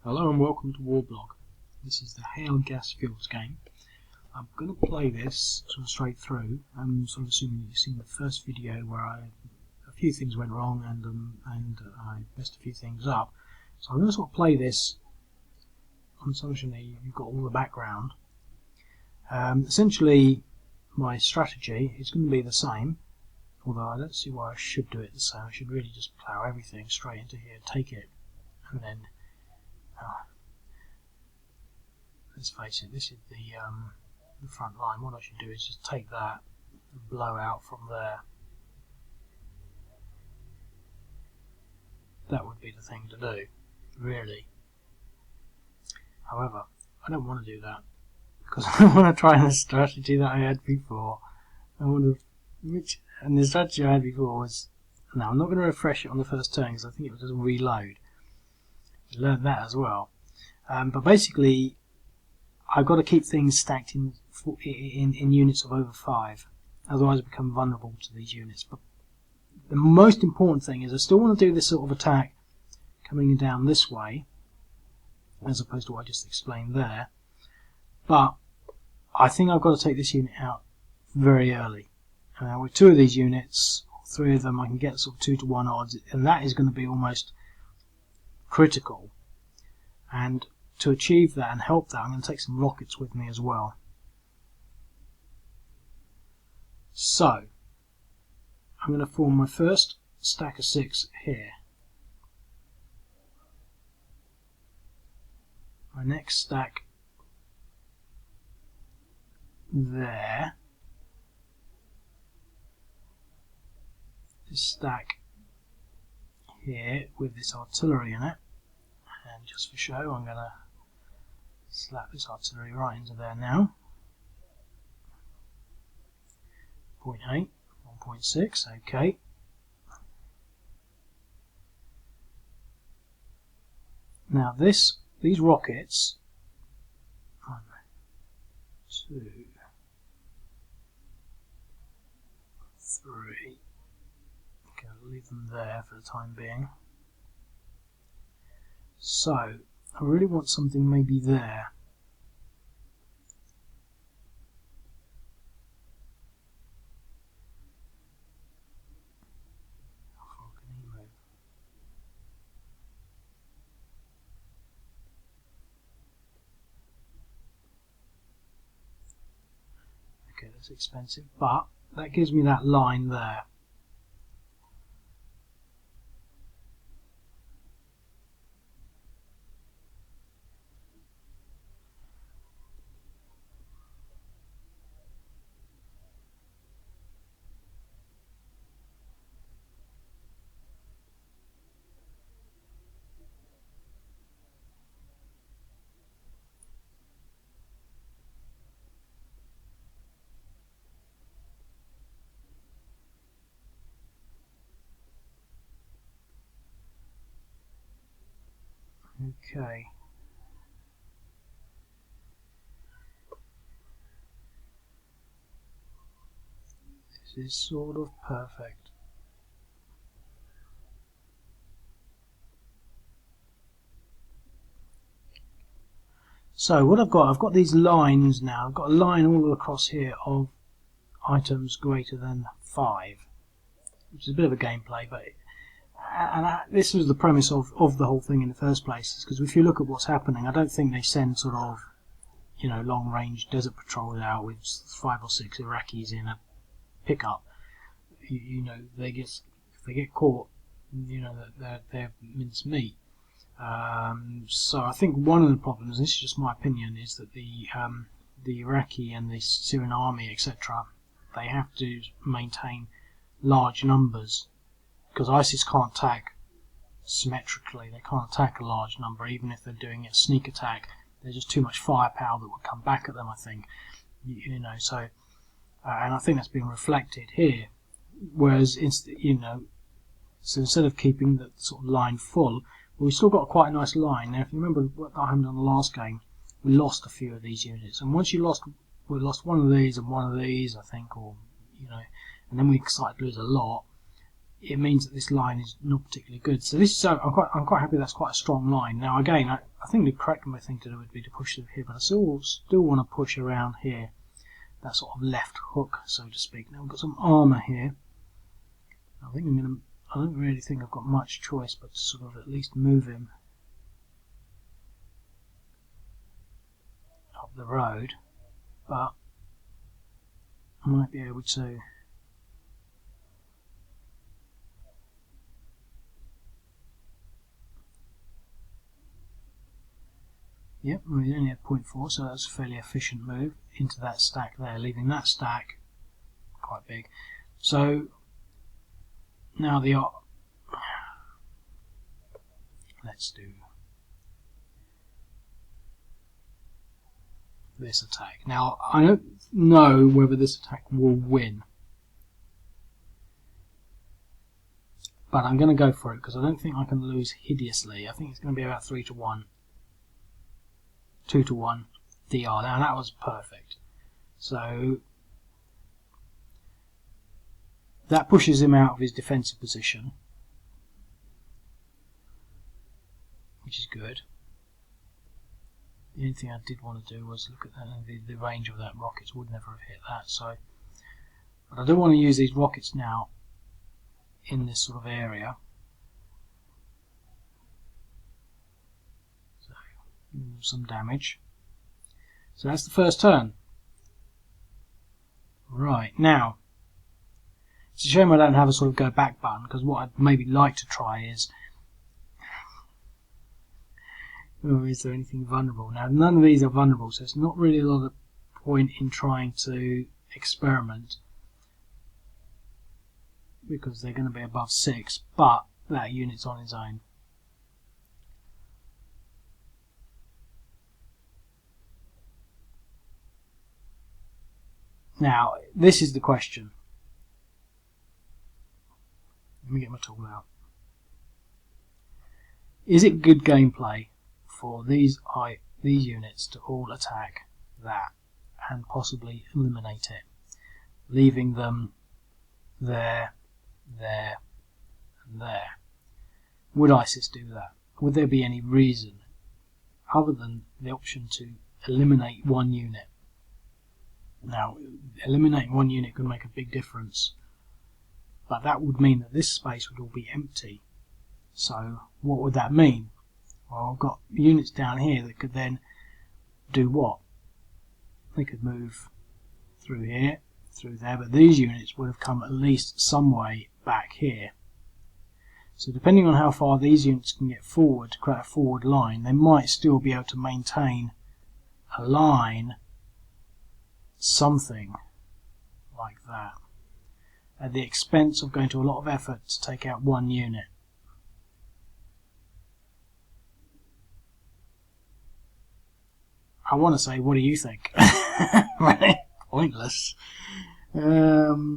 Hello and welcome to Warblog. This is the Hayl gas fuels game. I'm going to play this sort of straight through. I'm sort of assuming you've seen the first video where a few things went wrong and I messed a few things up. So I'm going to sort of play this on assumption that you've got all the background. Essentially, my strategy is going to be the same, although I don't see why I should do it the same. I should really just plough everything straight into here, take it, and then let's face it, this is the front line. What I should do is just take that and blow out from there. That would be the thing to do, really. However, I don't want to do that because I want to try the strategy that I had before. And the strategy I had before was, now I'm not going to refresh it on the first turn because I think it will just reload. I learned that as well. But basically, I've got to keep things stacked in units of over 5, otherwise I become vulnerable to these units. But the most important thing is I still want to do this sort of attack coming down this way, as opposed to what I just explained there. But I think I've got to take this unit out very early. With 2 of these units, 3 of them, I can get sort of 2-to-1 odds, and that is going to be almost critical. And to achieve that and help that, I'm going to take some rockets with me as well. So, I'm going to form my first stack of 6 here. My next stack there. This stack here with this artillery in it. And just for show, I'm going to slap this artillery right into there now. 0.8, 1.6, okay. Now these rockets, 1, 2, 3, okay, I'll leave them there for the time being. So, I really want something maybe there. How far can he move? Okay, that's expensive, but that gives me that line there. Okay. This is sort of perfect. So what I've got these lines now. I've got a line all across here of items greater than 5, which is a bit of a gameplay, but this was the premise of the whole thing in the first place, because if you look at what's happening, I don't think they send sort of, you know, long-range desert patrols out with 5 or 6 Iraqis in a pickup. You know, if they get caught, you know, they're minced meat. So I think one of the problems, this is just my opinion, is that the Iraqi and the Syrian army, etc., they have to maintain large numbers, because ISIS can't attack symmetrically. They can't attack a large number, even if they're doing a sneak attack. There's just too much firepower that would come back at them, I think. You know, so and I think that's being reflected here. Whereas, you know, so instead of keeping the sort of line full, well, we've still got quite a nice line. Now, if you remember what happened on the last game, we lost a few of these units, and once we lost one of these and one of these, I think, or you know, and then we started to lose a lot. It means that this line is not particularly good. So this is, I'm quite happy that's quite a strong line. Now again, I think the correct thing to do would be to push through here, but I still want to push around here, that sort of left hook, so to speak. Now we've got some armour here. I don't really think I've got much choice but to sort of at least move him up the road, but I might be able to. Yep, we only have 0.4, so that's a fairly efficient move into that stack there, leaving that stack quite big. So now let's do this attack. Now I don't know whether this attack will win, but I'm going to go for it because I don't think I can lose hideously. I think it's going to be about 3 to 1. 2 to 1 DR. Now that was perfect. So that pushes him out of his defensive position, which is good. The only thing I did want to do was look at the range of that. Rockets would never have hit that. So, but I do want to use these rockets now in this sort of area. Some damage. So that's the first turn. Right, now it's a shame I don't have a sort of go back button, because what I'd maybe like to try is, is there anything vulnerable? Now none of these are vulnerable, so it's not really a lot of point in trying to experiment, because they're going to be above 6, but that unit's on its own. Now, this is the question. Let me get my tool out. Is it good gameplay for these units to all attack that and possibly eliminate it, leaving them there, there, and there? Would ISIS do that? Would there be any reason other than the option to eliminate one unit? Now, eliminating one unit could make a big difference, but that would mean that this space would all be empty. So what would that mean? Well, I've got units down here that could then do what? They could move through here, through there, but these units would have come at least some way back here. So depending on how far these units can get forward to create a forward line, they might still be able to maintain a line, something like that, at the expense of going to a lot of effort to take out one unit. I want to say, what do you think? Right? Pointless. I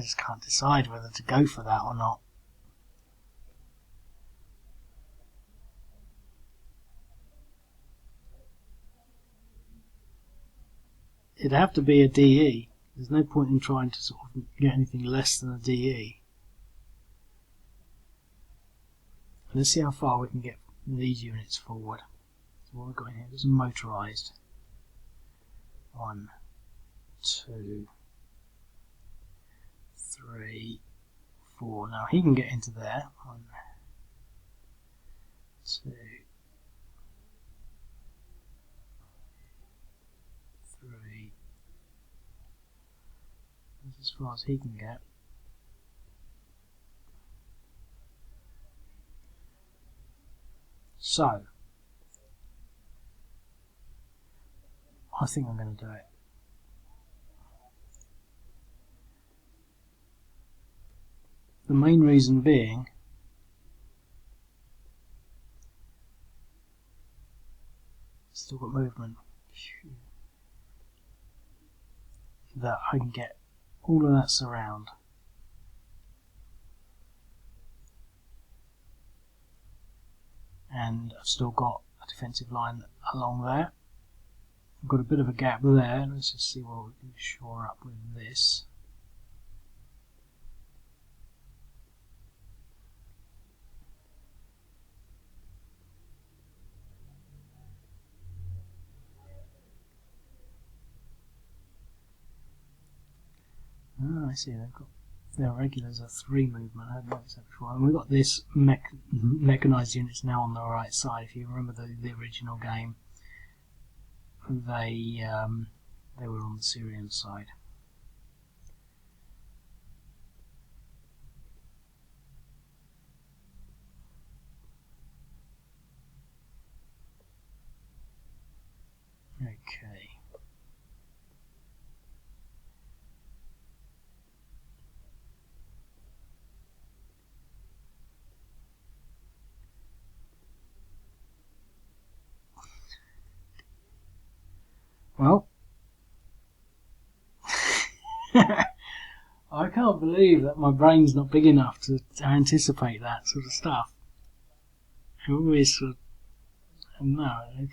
just can't decide whether to go for that or not. It'd have to be a DE. There's no point in trying to sort of get anything less than a DE. Let's see how far we can get these units forward. So what we've got in here is motorised. 1, 2, 3, 4. Now he can get into there. 1, 2, 3. That's as far as he can get. So I think I'm going to do it. The main reason being still got movement, that I can get all of that surround. And I've still got a defensive line along there. I've got a bit of a gap there. Let's just see what we can shore up with this. see, they've got their regulars are 3 movement. I hadn't noticed that before. And we've got this mechanised units now on the right side. If you remember the original game, they were on the Syrian side. Okay. Well, I can't believe that my brain's not big enough to anticipate that sort of stuff. I always sort of, no, I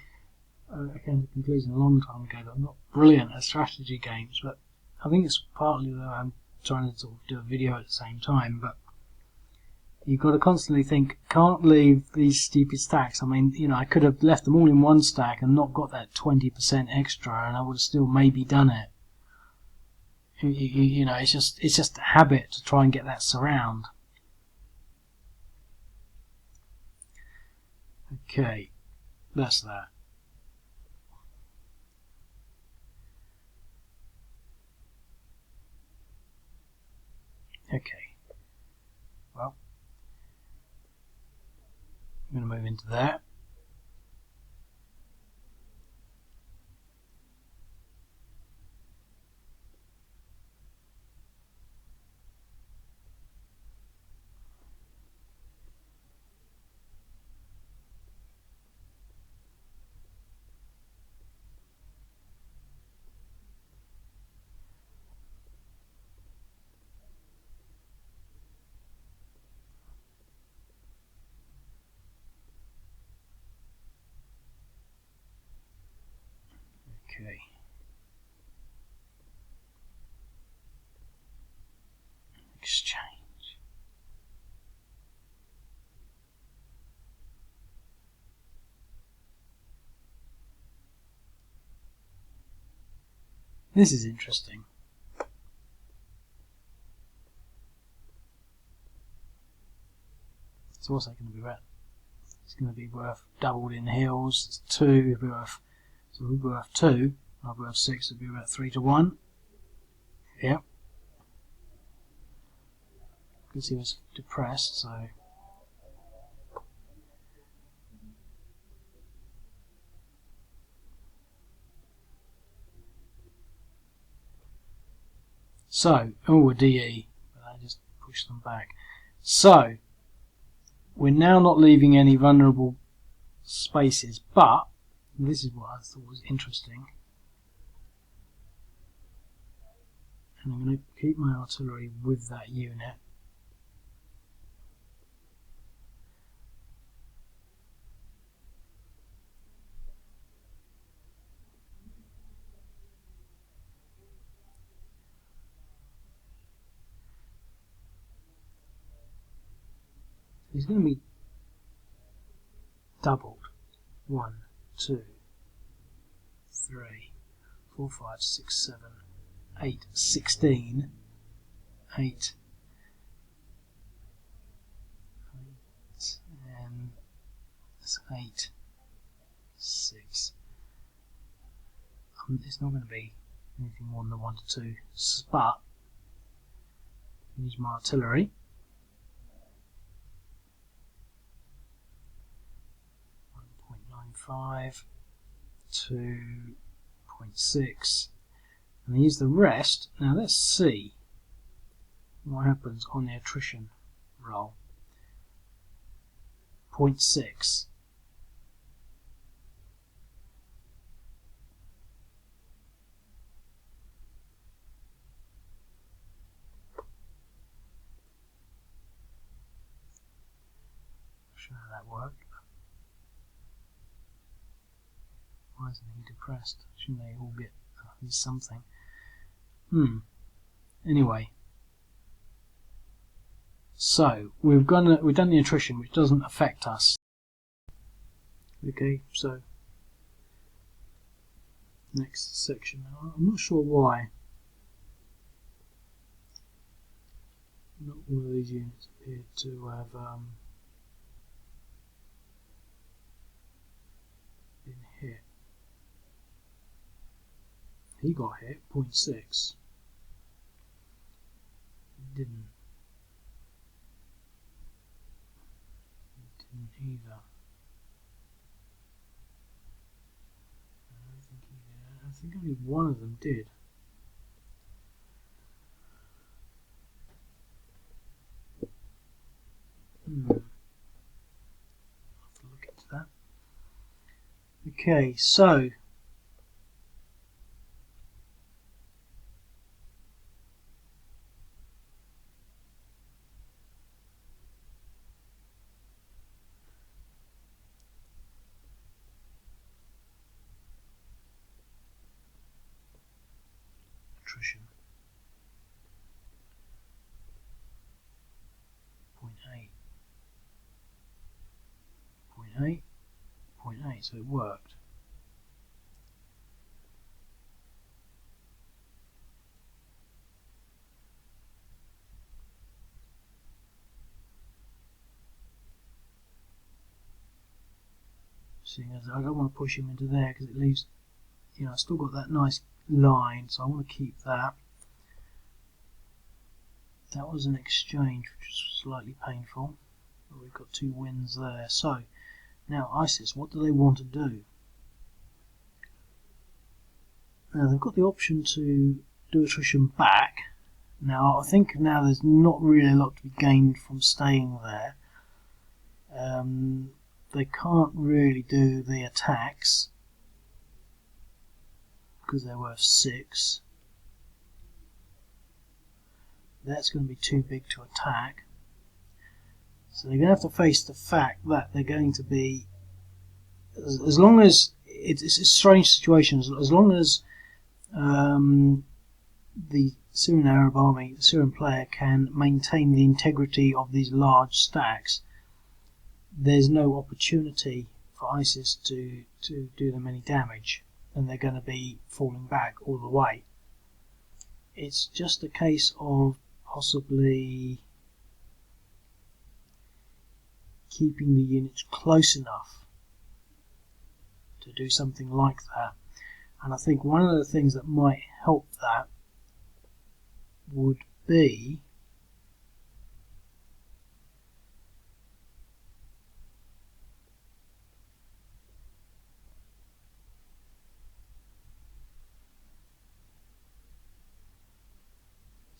came to the conclusion a long time ago that I'm not brilliant at strategy games, but I think it's partly that I'm trying to sort of do a video at the same time, but you've got to constantly think, can't leave these stupid stacks. I mean, you know, I could have left them all in one stack and not got that 20% extra, and I would have still maybe done it. You know, it's just a habit to try and get that surround. Okay, that's that. Okay, well, I'm going to move into that. Okay. Exchange. This is interesting. So what's that going to be worth? It's going to be worth doubled in hills. It's 2. It'll be worth, so it'll be worth 2. I'll be worth 6. It'll be worth 3 to 1. Yep. You can see it's depressed. So, oh, a DE, but I just pushed them back. So, we're now not leaving any vulnerable spaces, but this is what I thought was interesting. And I'm going to keep my artillery with that unit. It's going to be doubled. 1, 2, 3, 4, 5, 6, 7, 8, 16, 8, 10, that's 8, 6. It's not going to be anything more than the 1 to 2, but use my artillery. 1.95, 2.6, and use the rest. Now let's see what happens on the attrition roll. 0.6. Show how that worked. Why isn't he depressed? Shouldn't they all get at least something? Anyway, so we've done the attrition, which doesn't affect us. Okay, so next section. I'm not sure why. Not one of these units appeared to have been hit. He got hit, 0.6. Didn't either. I don't think he did. I think only one of them did. I'll have to look into that. Okay, so attrition 0.8, 0.8, 0.8, so it worked. Seeing as I don't want to push him into there because it leaves, you know, I've still got that nice line, so I want to keep that. That was an exchange which was slightly painful, but we've got 2 wins there. So now ISIS, what do they want to do? Now they've got the option to do attrition back. Now I think now there's not really a lot to be gained from staying there. They can't really do the attacks because they're worth 6. That's going to be too big to attack. So they're going to have to face the fact that they're going to be, as long as it's a strange situation, as long as the Syrian Arab army, the Syrian player, can maintain the integrity of these large stacks, there's no opportunity for ISIS to do them any damage, and they're going to be falling back all the way. It's just a case of possibly keeping the units close enough to do something like that. And I think one of the things that might help that would be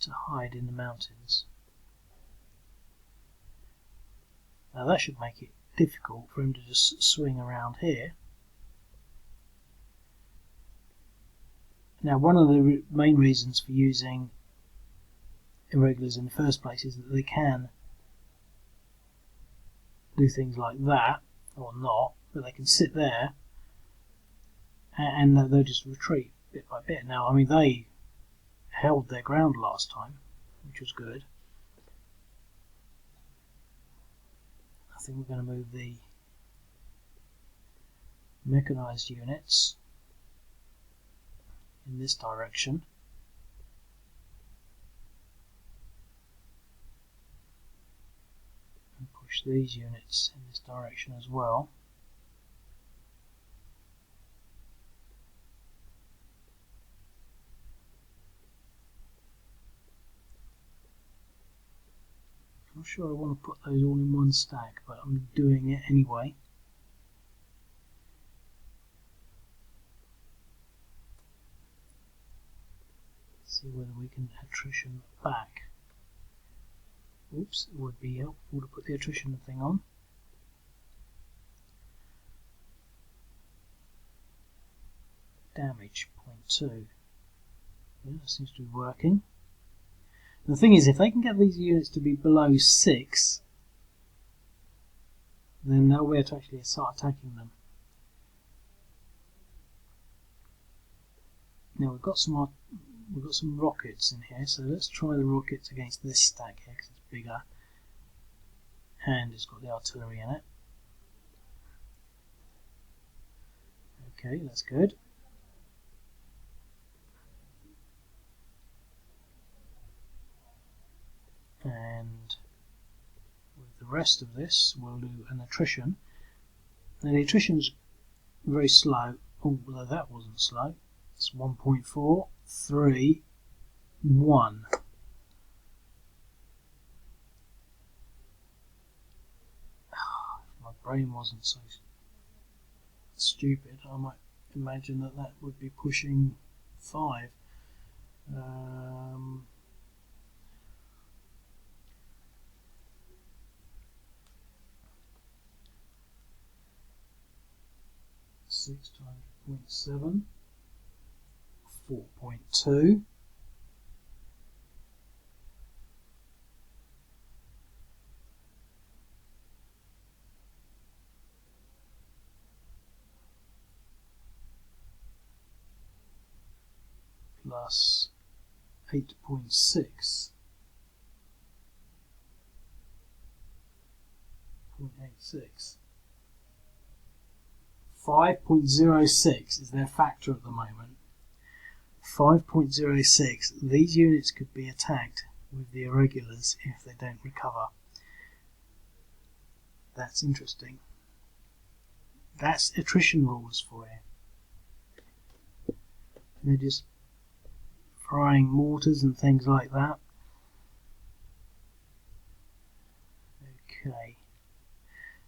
to hide in the mountains. Now that should make it difficult for him to just swing around here. Now one of the main reasons for using irregulars in the first place is that they can do things like that, or not, but they can sit there and they'll just retreat bit by bit. Now, I mean, they held their ground last time, which was good. I think we're going to move the mechanized units in this direction. And push these units in this direction as well. I'm not sure I want to put those all in one stack, but I'm doing it anyway. Let's see whether we can attrition back. Oops, it would be helpful to put the attrition thing on. Damage, 0.2. Yeah, that seems to be working. The thing is, if they can get these units to be below 6, then they'll be able to actually start attacking them. Now we've got some rockets in here, so let's try the rockets against this stack here because it's bigger and it's got the artillery in it. Okay, that's good. rest of this, we'll do an attrition. Now the attrition's very slow, although that wasn't slow. It's 1.4, 3, 1. If my brain wasn't so stupid, I might imagine that that would be pushing 5. 6 times 0.7, 4.2. Plus 8.6, 0.86. 5.06 is their factor at the moment. 5.06. These units could be attacked with the irregulars if they don't recover. That's interesting. That's attrition rules for you. They're just firing mortars and things like that. Okay.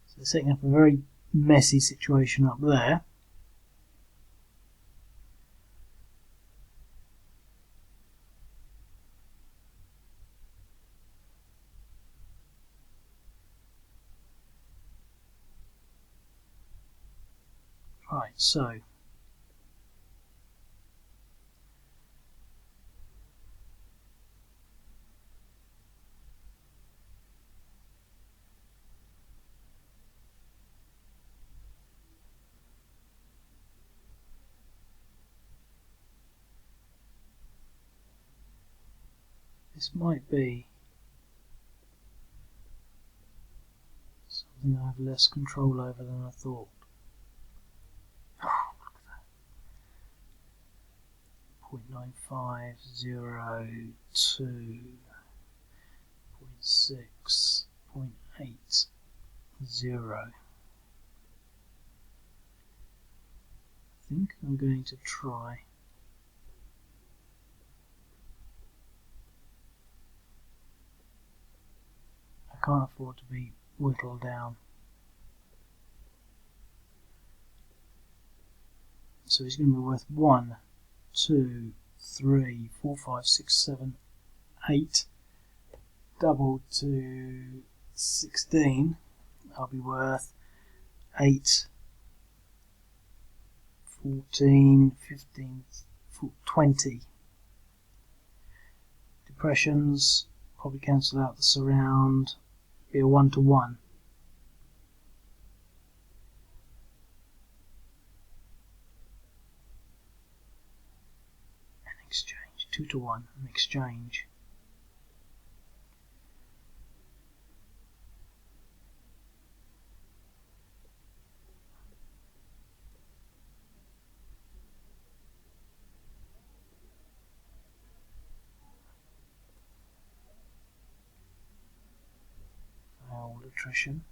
So they're setting up a very messy situation up there. Right, so this might be something I have less control over than I thought. Oh, look at that. 0.9502, 0.6, 0.80. I think I'm going to try I can't afford to be whittled down. So he's going to be worth 1, 2, 3, 4, 5, 6, 7, 8. Doubled to 16. I'll be worth 8, 14, 15, 20. Depressions probably cancel out the surround. Be a 1-to-1. An exchange. 2-to-1. An exchange. Old attrition.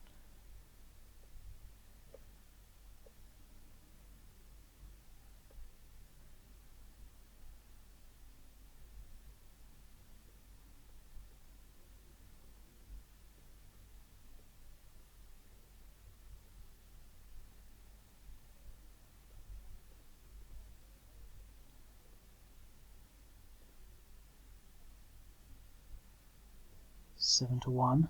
Seven to 1.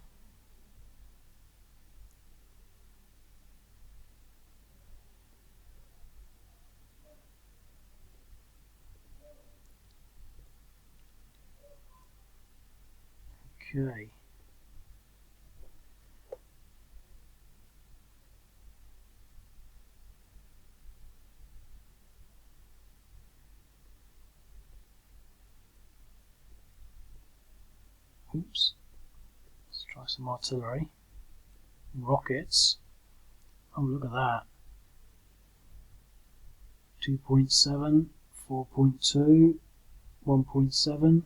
Okay. Oops. Let's try some artillery. Rockets. Oh, look at that. 2.7, 4.2, 1.7.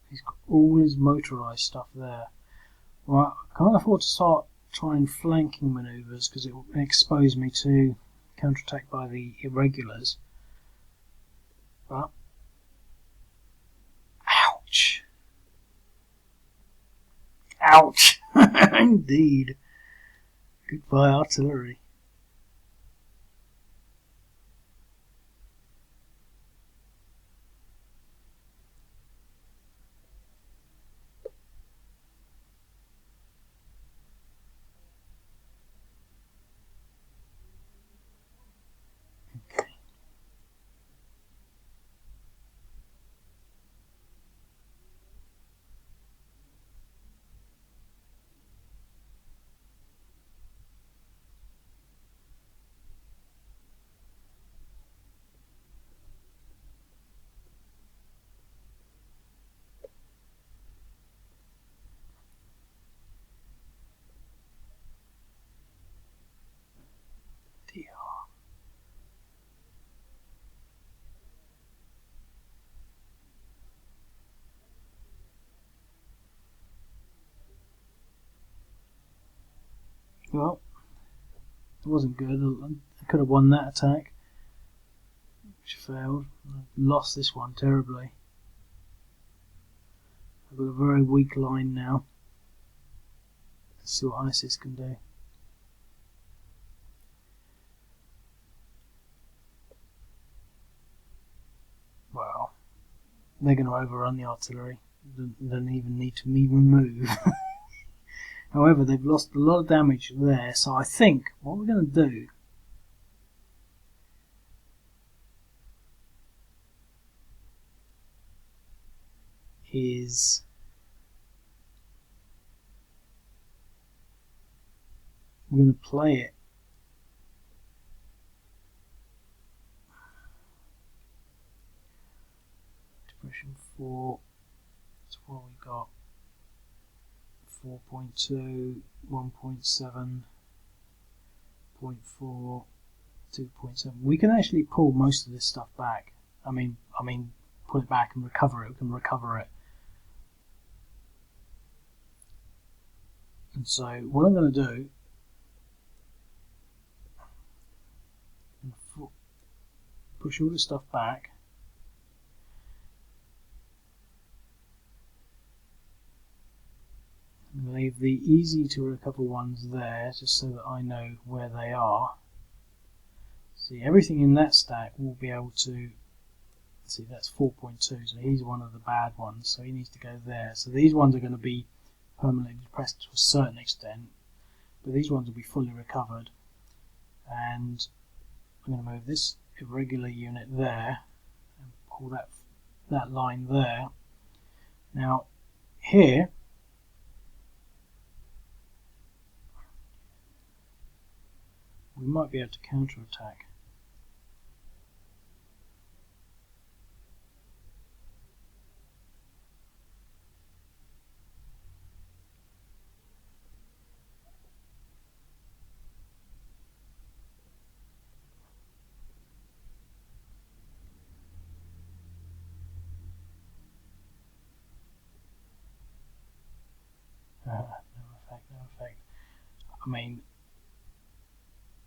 He's got all his motorized stuff there. Well, I can't afford to start trying flanking manoeuvres because it will expose me to counterattack by the irregulars. But ouch! Ouch! Indeed. Goodbye, artillery. Okay. Dear. Well, it wasn't good. I could have won that attack, which failed. I lost this one terribly. I've got a very weak line now. Let's see what ISIS can do. Well, they're going to overrun the artillery. Don't even need to even move. However, they've lost a lot of damage there, so I think what we're going to do is we're going to play it depression 4. That's what we got. 4.2, 1.7, 0.4, 2.7. We can actually pull most of this stuff back. I mean, pull it back and recover it. We can recover it. And so what I'm going to do, push all this stuff back. And leave the easy to recover ones there, just so that I know where they are. See, everything in that stack will be able to. See, that's 4.2, so he's one of the bad ones, so he needs to go there. So these ones are going to be permanently depressed to a certain extent, but these ones will be fully recovered. And I'm going to move this irregular unit there and pull that line there. Now, here, we might be able to counterattack. No effect. I mean,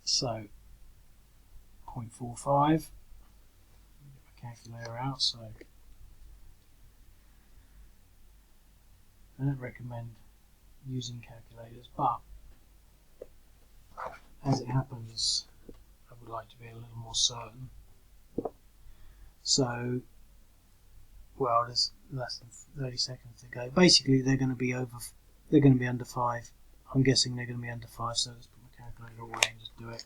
so 0.45. Get my calculator out. So I don't recommend using calculators, but as it happens, I would like to be a little more certain. So, well, there's less than 30 seconds to go. Basically, they're going to be under 5. I'm guessing they're going to be under 5, so let's put my calculator away and just do it.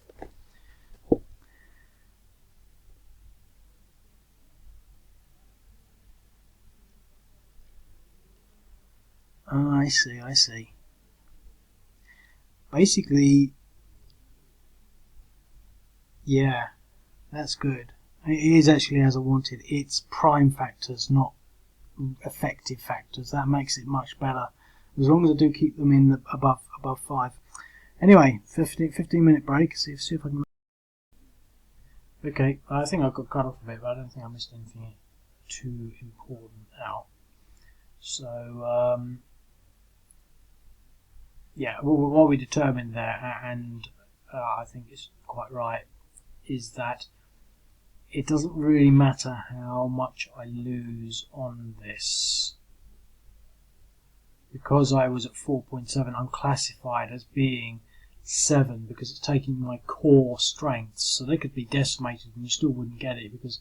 Oh, I see. Basically, yeah, that's good. It is actually as I wanted. It's prime factors, not effective factors. That makes it much better. As long as I do keep them in above 5. Anyway, 15-minute break. See if I can. Okay, I think I got cut off a bit, but I don't think I missed anything too important now. So yeah, what we determined there, and I think it's quite right, is that it doesn't really matter how much I lose on this. Because I was at 4.7, I'm classified as being 7 because it's taking my core strengths. So they could be decimated and you still wouldn't get it because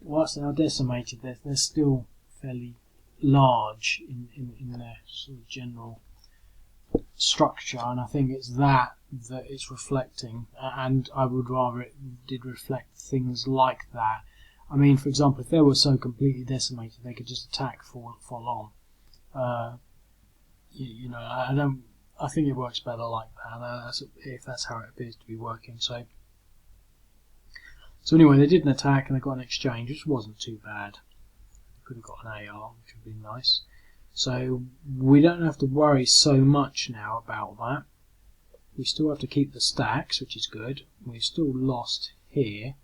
whilst they are decimated, they're still fairly large in their sort of general structure, and I think it's that it's reflecting, and I would rather it did reflect things like that. I mean, for example, if they were so completely decimated, they could just attack for long. You know, I think it works better like that. If that's how it appears to be working. So anyway, they did an attack and they got an exchange, which wasn't too bad. They could have got an AR, which would be nice. So we don't have to worry so much now about that. We still have to keep the stacks, which is good. We've still lost here.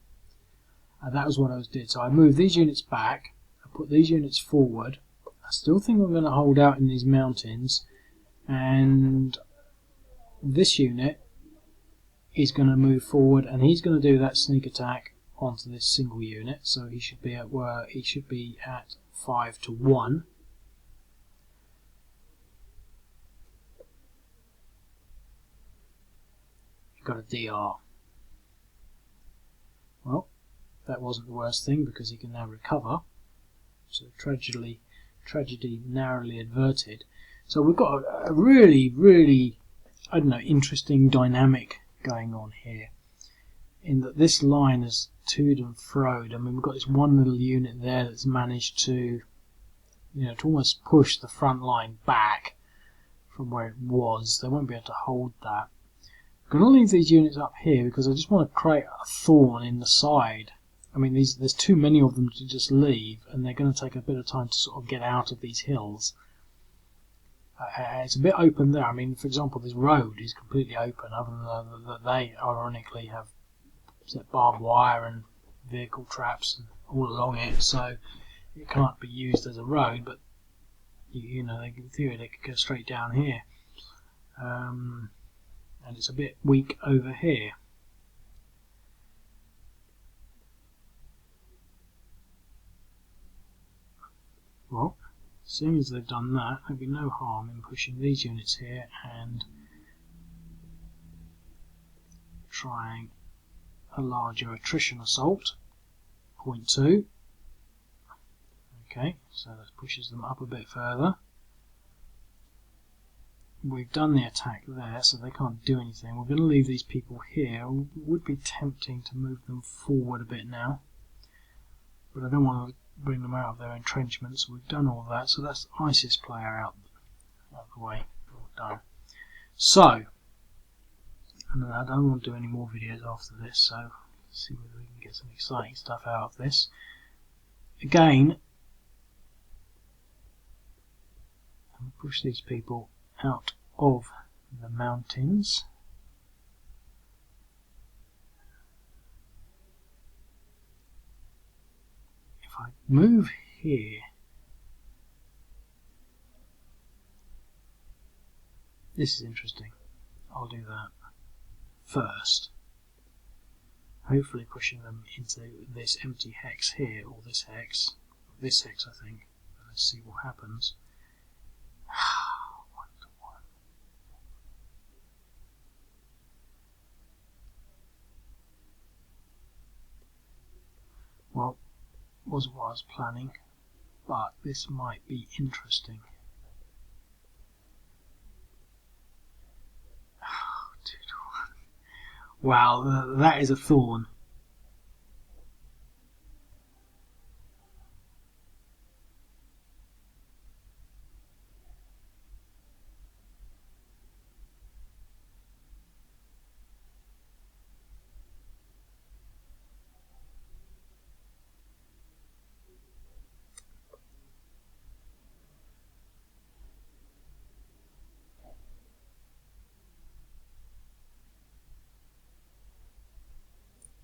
And that was what I did. So I moved these units back. I put these units forward. I still think I'm going to hold out in these mountains. And this unit is going to move forward, and he's going to do that sneak attack onto this single unit. So he should be at 5 to 1. Got a DR. Well, that wasn't the worst thing because he can now recover. So tragedy narrowly averted. So we've got a really, I don't know, interesting dynamic going on here. In that this line has toed and froed. I mean, we've got this one little unit there that's managed to, to almost push the front line back from where it was. They won't be able to hold that. I'm going to leave these units up here because I just want to create a thorn in the side. I mean, there's too many of them to just leave, and they're going to take a bit of time to sort of get out of these hills. It's a bit open there. I mean, for example, this road is completely open, other than that they ironically have set barbed wire and vehicle traps all along it, so it can't be used as a road, but in theory they could go straight down here. And it's a bit weak over here. Well, seeing as they've done that, there'll be no harm in pushing these units here and trying a larger attrition assault. 0.2. Okay, so that pushes them up a bit further. We've done the attack there, so they can't do anything. We're going to leave these people here. It would be tempting to move them forward a bit now, but I don't want to bring them out of their entrenchments. We've done all that, so that's ISIS player out of the way. All done. So, and I don't want to do any more videos after this, so let's see whether we can get some exciting stuff out of this. Again, I'll push these people out of the mountains. If I move here, this is interesting. I'll do that first. Hopefully pushing them into this empty hex here, or this hex, I think. Let's see what happens. Well, wasn't what I was planning, but this might be interesting. Wow, that is a thorn.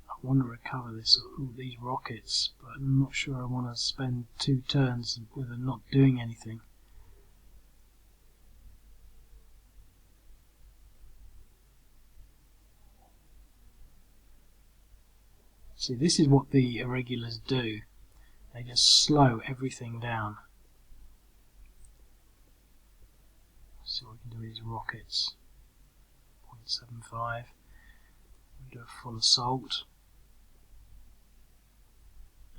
I want to recover these rockets, but I'm not sure I want to spend 2 turns with them not doing anything. See, this is what the irregulars do. They just slow everything down. Let's see what we can do with these rockets. 0.75. We do a full assault.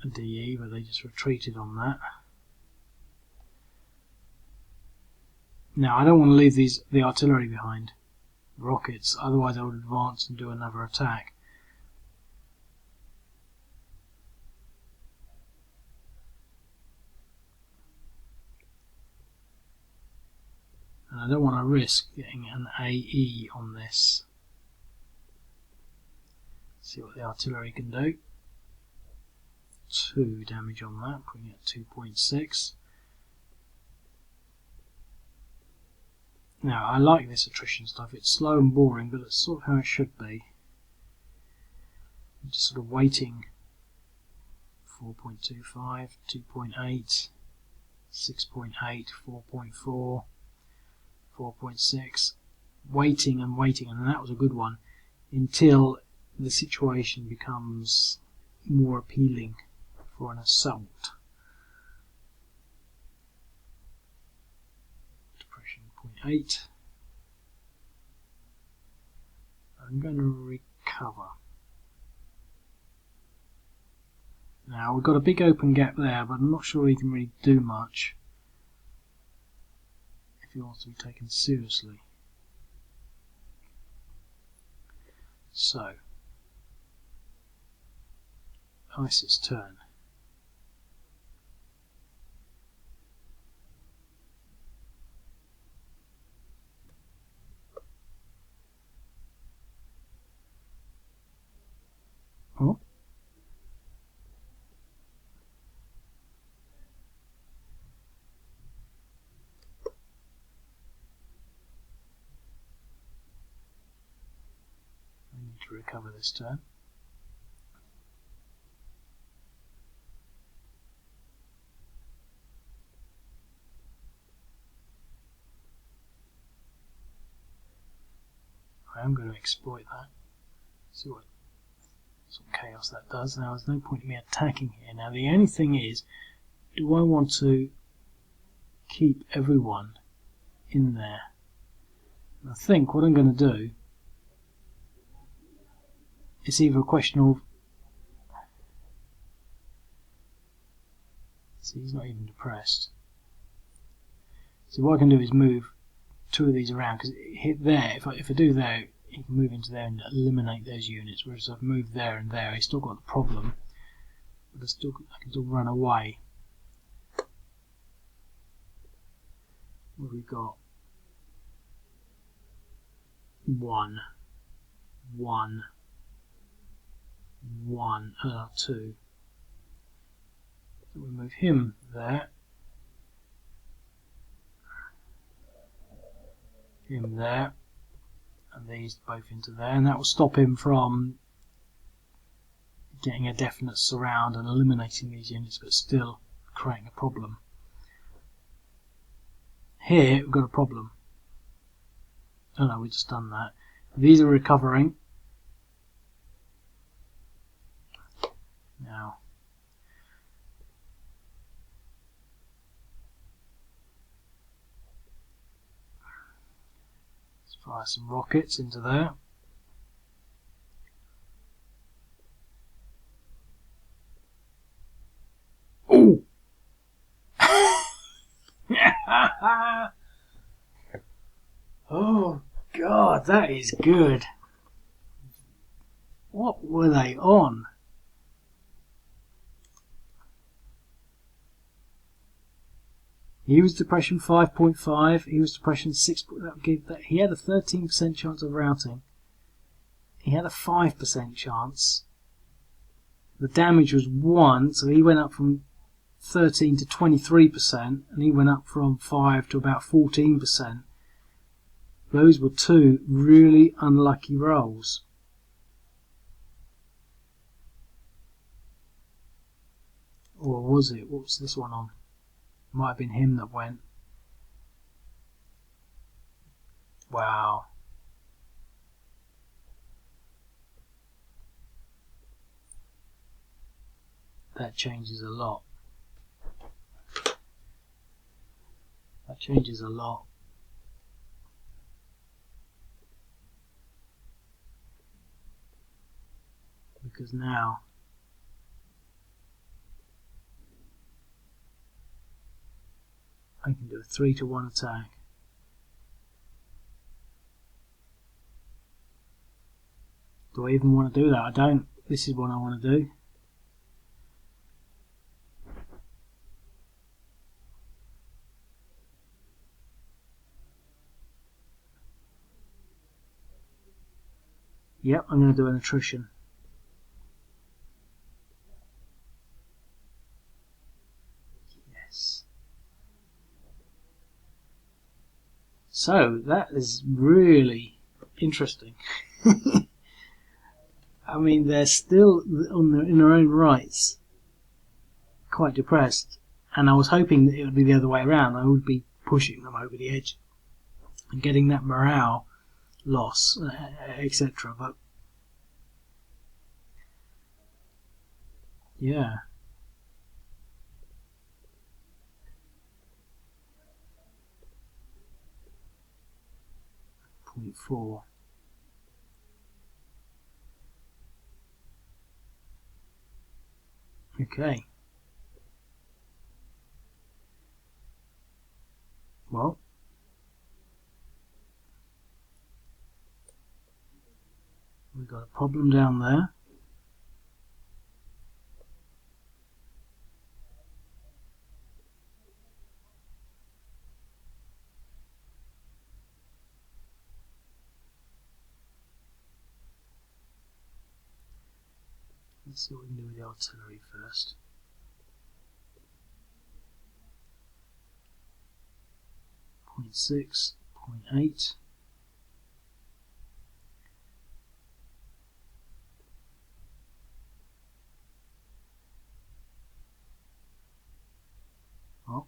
A DE, but they just retreated on that. Now I don't want to leave the artillery behind, rockets, otherwise I would advance and do another attack. And I don't want to risk getting an AE on this. Let's see what the artillery can do. 2 damage on that, putting it at 2.6. Now I like this attrition stuff. It's slow and boring, but it's sort of how it should be. I'm just sort of waiting. 4.25, 2.8, 6.8, 4.4, 4.6. Waiting and waiting, and that was a good one, until the situation becomes more appealing for an assault. Depression 0.8. I'm going to recover. Now we've got a big open gap there, but I'm not sure he can really do much if he wants to be taken seriously. So, ISIS turn. Oh. I need to recover this turn. I am going to exploit that. See what sort of chaos that does. Now there's no point in me attacking here. Now the only thing is, do I want to keep everyone in there? And I think what I'm going to do is either a question of, see, he's not even depressed. So what I can do is move 2 of these around, because hit there, if I do there, he can move into there and eliminate those units, whereas I've moved there and there, he's still got the problem, but I can still run away. What have we got? 1, 1, 1, 2. So we move him there, him there, and these both into there, and that will stop him from getting a definite surround and eliminating these units, but still creating a problem. Here we've got a problem. Oh no, we've just done that. These are recovering. Now, let's fire some rockets into there. Oh! Oh God, that is good. What were they on? He was depression 5.5. He was depression 6. That gave that. He had a 13% chance of routing. He had a 5% chance. The damage was 1, so he went up from 13 to 23%, and he went up from 5 to about 14%. Those were 2 really unlucky rolls. Or was it? What was this one on? Might have been him that went. Wow. that changes a lot. That changes a lot. Because now I can do a 3-to-1 attack. Do I even want to do that? I don't. This is what I want to do. Yep, I'm going to do an attrition. Yes. So that is really interesting. I mean, they're still in their own rights quite depressed, and I was hoping that it would be the other way around. I would be pushing them over the edge and getting that morale loss, etc. But yeah, 0.4. Okay. Well, we've got a problem down there. Let's see what we can do with the artillery first. Point 6, 0.8. Oh.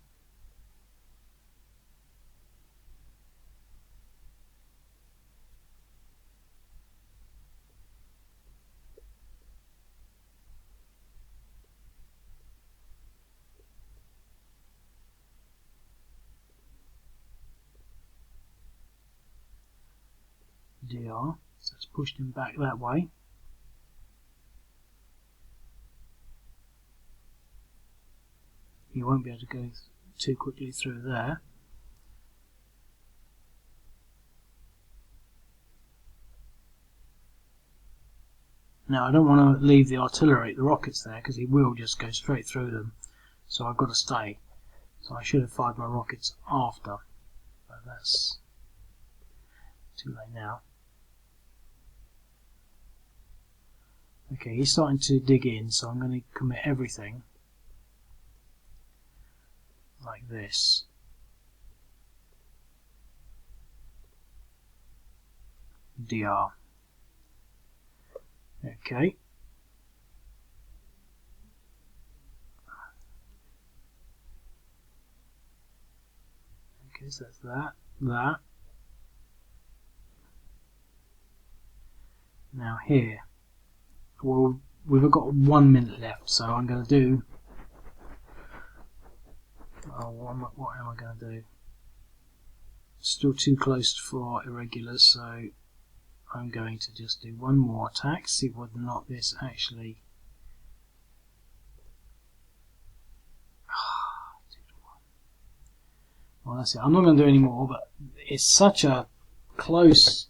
DR, so it's pushed him back that way. He won't be able to go too quickly through there. Now I don't want to leave the artillery, the rockets there, because he will just go straight through them. So I've got to stay. So I should have fired my rockets after, but that's too late now. Okay, he's starting to dig in, so I'm going to commit everything like this. DR. Okay. Okay, so that's that. Now here. Well, we've got 1 minute left, so I'm going to do... Oh, what am I going to do? Still too close for irregulars, so I'm going to just do one more attack, see whether or not this actually... Well, that's it. I'm not going to do any more, but it's such a close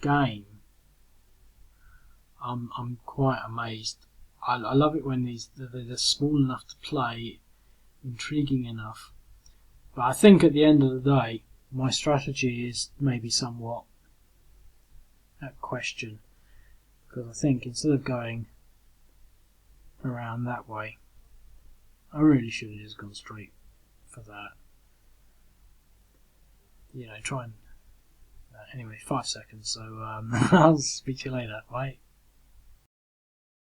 game. I'm quite amazed. I love it when they're small enough to play, intriguing enough. But I think at the end of the day, my strategy is maybe somewhat at question. Because I think instead of going around that way, I really should have just gone straight for that. You know, try and... anyway, 5 seconds, so I'll speak to you later, bye.